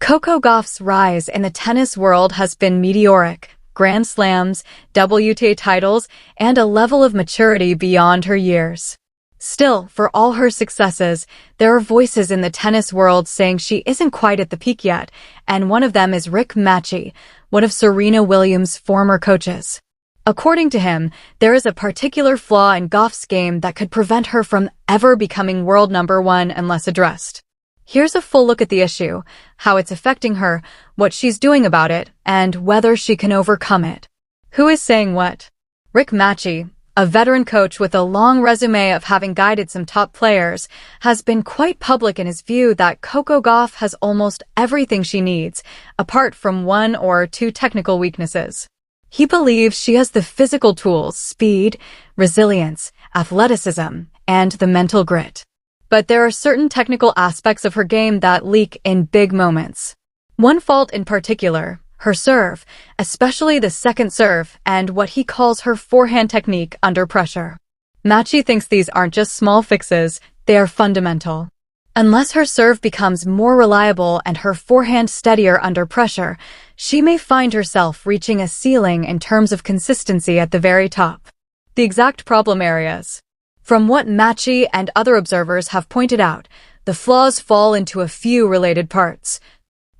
Coco Gauff's rise in the tennis world has been meteoric. Grand slams, WTA titles, and a level of maturity beyond her years. Still, for all her successes, there are voices in the tennis world saying she isn't quite at the peak yet, and one of them is Rick Matchy, one of Serena Williams' former coaches. According to him, there is a particular flaw in Gauff's game that could prevent her from ever becoming world number one unless addressed. Here's a full look at the issue, how it's affecting her, what she's doing about it, and whether she can overcome it. Who is saying what? Rick Matchy, a veteran coach with a long resume of having guided some top players, has been quite public in his view that Coco Gauff has almost everything she needs, apart from one or two technical weaknesses. He believes she has the physical tools, speed, resilience, athleticism, and the mental grit. But there are certain technical aspects of her game that leak in big moments. One fault in particular, her serve, especially the second serve and what he calls her forehand technique under pressure. Matchy thinks these aren't just small fixes, they are fundamental. Unless her serve becomes more reliable and her forehand steadier under pressure, she may find herself reaching a ceiling in terms of consistency at the very top. The exact problem areas. From what Matchy and other observers have pointed out, the flaws fall into a few related parts.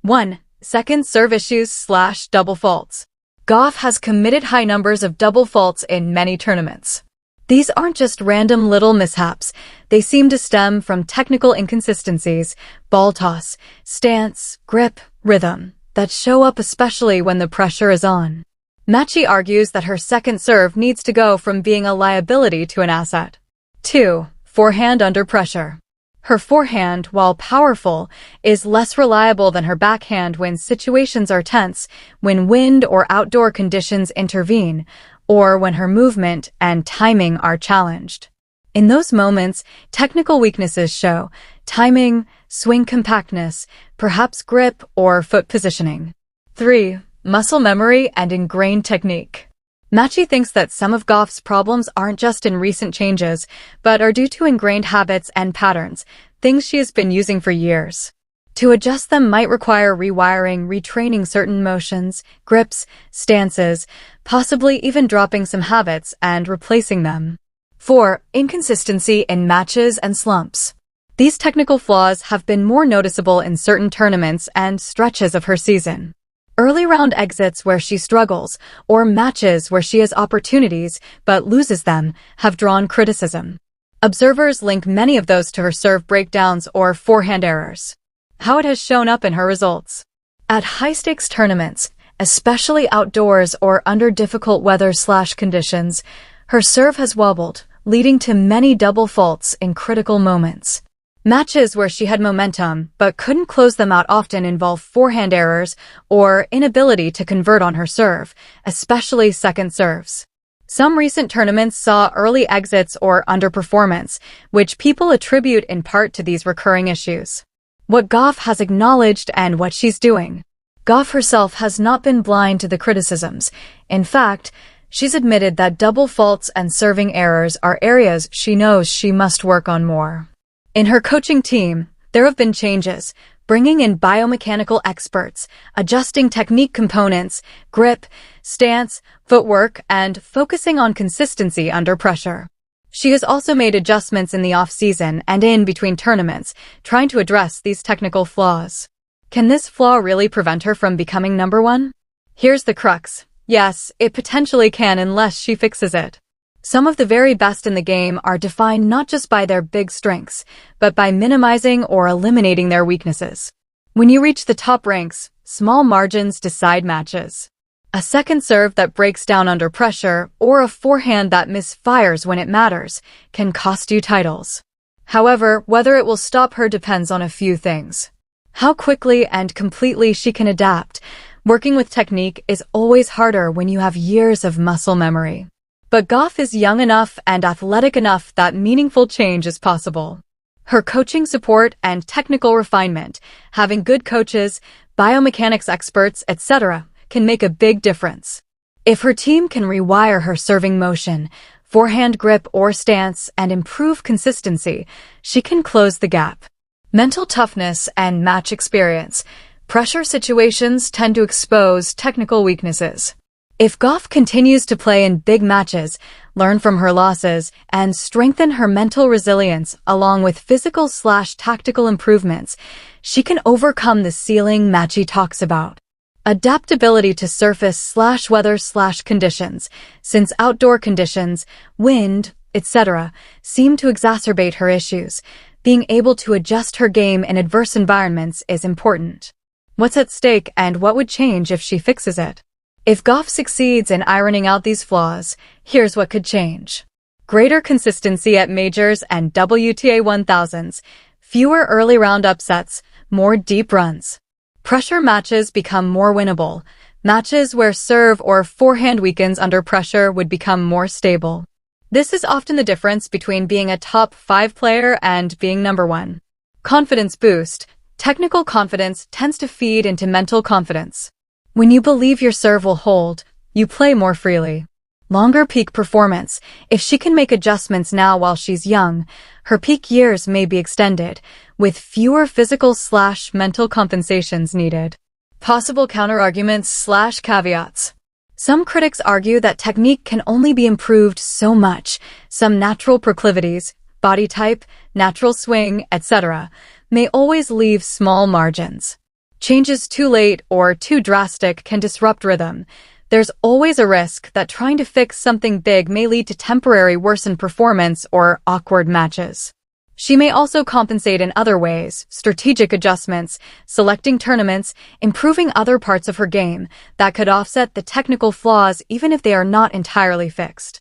1. Second serve issues/double faults. Gauff has committed high numbers of double faults in many tournaments. These aren't just random little mishaps. They seem to stem from technical inconsistencies, ball toss, stance, grip, rhythm, that show up especially when the pressure is on. Matchy argues that her second serve needs to go from being a liability to an asset. 2. Forehand under pressure. Her forehand, while powerful, is less reliable than her backhand when situations are tense, when wind or outdoor conditions intervene, or when her movement and timing are challenged. In those moments, technical weaknesses show: timing, swing compactness, perhaps grip or foot positioning. 3. Muscle memory and ingrained technique. Matchy thinks that some of Gauff's problems aren't just in recent changes, but are due to ingrained habits and patterns, things she has been using for years. To adjust them might require rewiring, retraining certain motions, grips, stances, possibly even dropping some habits and replacing them. 4. Inconsistency in matches and slumps. These technical flaws have been more noticeable in certain tournaments and stretches of her season. Early round exits where she struggles, or matches where she has opportunities but loses them, have drawn criticism. Observers link many of those to her serve breakdowns or forehand errors. How it has shown up in her results. At high-stakes tournaments, especially outdoors or under difficult weather/conditions, her serve has wobbled, leading to many double faults in critical moments. Matches where she had momentum but couldn't close them out often involve forehand errors or inability to convert on her serve, especially second serves. Some recent tournaments saw early exits or underperformance, which people attribute in part to these recurring issues. What Gauff has acknowledged and what she's doing. Gauff herself has not been blind to the criticisms. In fact, she's admitted that double faults and serving errors are areas she knows she must work on more. In her coaching team, there have been changes, bringing in biomechanical experts, adjusting technique components, grip, stance, footwork, and focusing on consistency under pressure. She has also made adjustments in the off-season and in between tournaments, trying to address these technical flaws. Can this flaw really prevent her from becoming number one? Here's the crux. Yes, it potentially can unless she fixes it. Some of the very best in the game are defined not just by their big strengths, but by minimizing or eliminating their weaknesses. When you reach the top ranks, small margins decide matches. A second serve that breaks down under pressure, or a forehand that misfires when it matters, can cost you titles. However, whether it will stop her depends on a few things. How quickly and completely she can adapt. Working with technique is always harder when you have years of muscle memory. But Gauff is young enough and athletic enough that meaningful change is possible. Her coaching support and technical refinement, having good coaches, biomechanics experts, etc., can make a big difference. If her team can rewire her serving motion, forehand grip or stance, and improve consistency, she can close the gap. Mental toughness and match experience. Pressure situations tend to expose technical weaknesses. If Gauff continues to play in big matches, learn from her losses, and strengthen her mental resilience along with physical/tactical improvements, she can overcome the ceiling Matchy talks about. Adaptability to surface/weather/conditions, since outdoor conditions, wind, etc., seem to exacerbate her issues. Being able to adjust her game in adverse environments is important. What's at stake and what would change if she fixes it? If Gauff succeeds in ironing out these flaws, here's what could change. Greater consistency at majors and WTA 1000s, fewer early round upsets, more deep runs. Pressure matches become more winnable. Matches where serve or forehand weakens under pressure would become more stable. This is often the difference between being a top 5 player and being number 1. Confidence boost. Technical confidence tends to feed into mental confidence. When you believe your serve will hold, you play more freely. Longer peak performance. If she can make adjustments now while she's young, her peak years may be extended, with fewer physical/mental compensations needed. Possible counterarguments/caveats. Some critics argue that technique can only be improved so much. Some natural proclivities, body type, natural swing, etc., may always leave small margins. Changes too late or too drastic can disrupt rhythm. There's always a risk that trying to fix something big may lead to temporary worsened performance or awkward matches. She may also compensate in other ways, strategic adjustments, selecting tournaments, improving other parts of her game that could offset the technical flaws even if they are not entirely fixed.